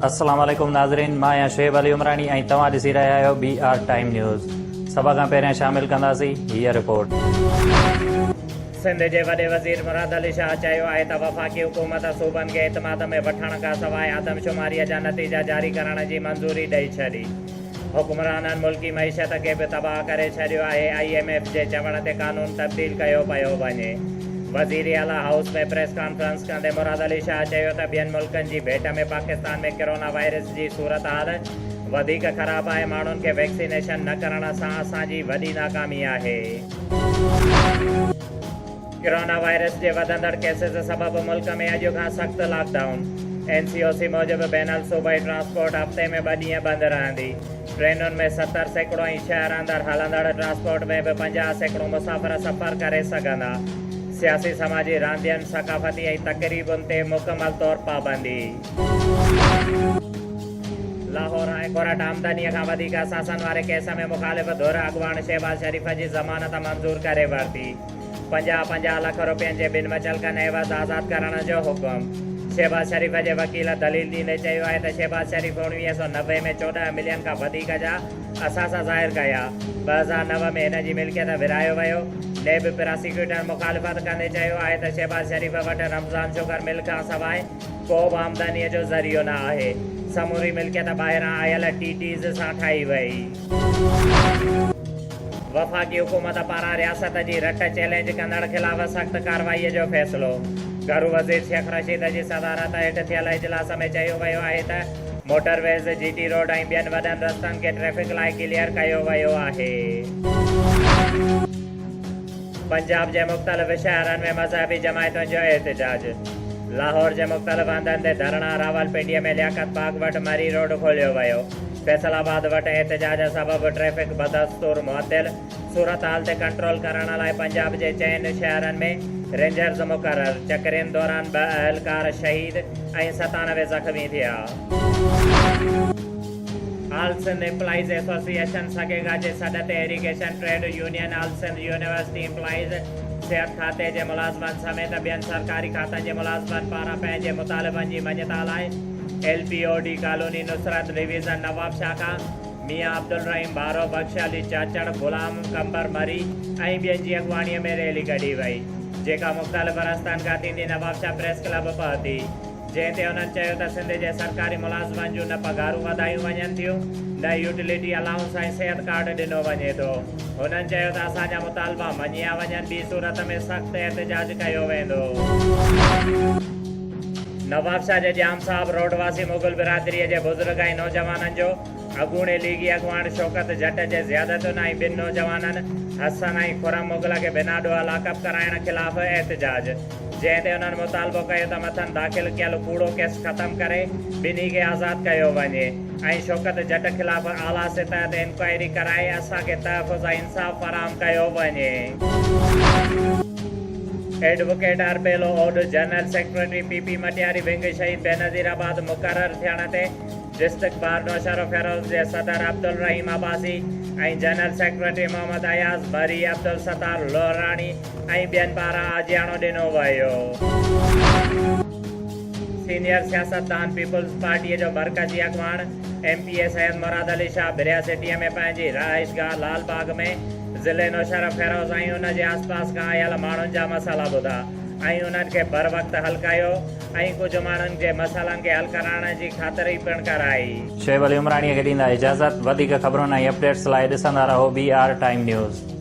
अस्सलाम वालेकुम नाज़रीन, मां आहियां शुएब अली उमरानी ऐं तव्हां ॾिसी रहिया आहियो BR टाइम न्यूज़। सभ खां पहिरियों शामिल कंदासीं हीअ रिपोर्ट। सिंध जे वॾे वज़ीर मुराद अली शाह चयो आहे त वफ़ाक़ी हुकूमत सूबनि खे इतमाद में वठण खां सवाइ आदमशुमारीअ जा नतीजा जारी करण जी मंज़ूरी ॾेई छॾी। हुक्मराननि मुल्की मईशत खे बि तबाह करे छॾियो आहे। IMF जे चवण ते कानून तब्दील कयो पियो वञे। वज़ीर आला हाउस में प्रेस कॉन्फ्रेंस कंदे मुराद अली शाह चयो त ॿियनि मुल्कनि जी भेट में पाकिस्तान में कोरोना वायरस जी सूरत हाल वधीक ख़राबु आहे। माण्हुनि खे वैक्सीनेशन न करण सां असांजी वॾी नाकामी आहे। कोरोना वायरस जे वधंदड़ केसिस सबबि मुल्क में अॼु खां सख़्तु लॉकडाउन। NCOC मूजिबि बैनल सूबाई ट्रांसपोर्ट हफ़्ते में 2 ॾींहं बंदि रहंदी। ट्रेनुनि में 70% ऐं शहर अंदरि हलंदड़ ट्रांसपोर्ट में बि 50% मुसाफ़िर सफ़र करे सघंदा। सियासी समाजी रांदियुनि सक़ाफ़ती ऐं तक़रीबुनि ते मुकमल तौर पाबंदी। लाहौर हाई कोर्ट आमदनीअ खां वधीक असासन वारे केस में मुख़ालिफ़ धुर अॻवान शहबाज़ शरीफ़ जी ज़मानत मंज़ूर करे वरिती। 50-50 लख रुपयनि जे ॿिनि मुचलकनि एवज़ आज़ादु करण जो हुकुम। शहबाज़ शरीफ़ जे वकील दलील ॾींदे चयो आहे त शहबाज़ शरीफ़ 1990 में 14 मिलियन खां वधीक जा असासा ज़ाहिर कया। 2009 में हिन जी मिल्कियत विरायो वियो। नेब प्रोसिक्यूटर मुख़ालिफ़त कंदे चयो आहे त शहबाज़ शरीफ़ वटि रमज़ान शुगर मिल खां सवाइ को बि आमदनीअ जो ज़रियो न आहे। समूरी मिल्कियत ॿाहिरां आयल TTs सां ठाही वई। वफ़ाक़ी हुकूमत पारां रियासत जी रट चैलेंज कंदड़ ख़िलाफ़ सख़्त कार्रवाईअ जो फ़ैसिलो। घरू वज़ीर शेख रशीद जी सदारत हेठि थियल इजलास में चयो वियो आहे त मोटरवेज़ GT रोड ऐं ॿियनि वॾनि रस्तनि खे ट्रैफ़िक लाइ क्लियर कयो वियो आहे। पंजाब जे मुख़्तलिफ़ शहरनि में मज़हबी जमायतुनि जो एहतिजाज। लाहौर जे मुख़्तलिफ़ हंधनि ते धरणा। रावलपिंडीअ में लियाकत बाग वटि मरी रोड खोलियो वियो। फैसलाबाद वटि एहतिजाज सबबि ट्रैफ़िक बदस्तूर मुअत्तिल। सूरत हाल ते कंट्रोल करण लाइ पंजाब जे 4 शहरनि में रेंजर्स मुक़रर। चकरियुनि दौरान 2 अहलकार शहीद ऐं 97 ज़ख़्मी थिया। आल सिंध एम्प्लॉइज़ एसोसिएशन सकेगा जे सॾ ते इरिगेशन ट्रेड यूनियन आल सिंध यूनिवर्सिटी एम्प्लॉइज़ सिहत खाते जे मुलाज़मनि समेत ॿियनि सरकारी खातनि जे मुलाज़मनि पारां पंहिंजे मुतालिबनि जी मञता लाइ LPOD कॉलोनी नुसरत डिवीज़न नवाब शाखा मियां अब्दुल रहीम बारो बख्श अली चाचड़ गुलाम कंबर मरी ऐं ॿियनि जी अॻवाणीअ में रैली कढी वई, जेका मुख़्तलिफ़ रस्तनि खां थींदी नवाब शाह प्रेस क्लब पहुती। जंहिं ते हुननि चयो त सिंध जे सरकारी मुलाज़मनि जूं न पघारूं वधायूं वञनि थियूं, न यूटिलिटी अलाउंस ऐं सिहत कार्ड ॾिनो वञे थो। हुननि चयो त असांजा मुतालबा मञिया वञनि, ॿी सूरत में सख़्तु एहतिजाज कयो वेंदो। नवाब शाह जे जाम साहब रोडवासी मुग़ल बिरादरीअ जे बुज़ुर्ग ऐं नौजवाननि जो अॻूणे लीगी अॻवान शौकत जट जे ज़ियादतुनि ऐं 2 नौजवाननि हसन ऐं खुरम मुग़ल खे बिना ॾोह लाकअप कराइण ख़िलाफ़ एहतिजाज। जंहिं ते हुननि मुतालबो कयो त मथनि दाख़िल कयल कूड़ो केस ख़तमु करे ॿिन्ही खे आज़ादु कयो वञे ऐं शौकत जट ख़िलाफ़ आला सतह ते इंक्वायरी कराए असांखे तहफ़ुज़ ऐं इंसाफ़ फ़राहम कयो वञे। Advocate Arbelo Odh general secretary PP Matiari wing शहीद बेनज़ीराबाद मुक़रर थियण ते डिस्ट्रिक्ट बार नौशर फेरोज़ जे सदर अब्दुल रहीम अब्बासी ऐं जनरल सेक्रेटरी मोहम्मद अयाज़ बरी अब्दुल सत्तार लोहरानी ऐं ॿियनि पारां आजियाणो ॾिनो वियो। सीनियर सियासतदान पीपल्स पार्टीअ जो मरकज़ी अॻवान MPA सैयद मुराद अली शाह बिरिया सिटीअ में पंहिंजी रहाइशगाह लालबाग में ज़िले नौशर फेरोज़ ऐं उन जे आसपास खां आयल माण्हुनि जा मसाला ॿुधा ऐं उन्हनि खे बर वक़्तु हल कयो ऐं कुझु माण्हुनि जे मसालनि खे हल कराइण जी ख़ातिरी पिणु कराई। शुएब अली उमरानीअ खे ॾींदा इजाज़त। वधीक ख़बरुनि ऐं अपडेट्स लाइ ॾिसंदा रहो BR टाइम न्यूज़।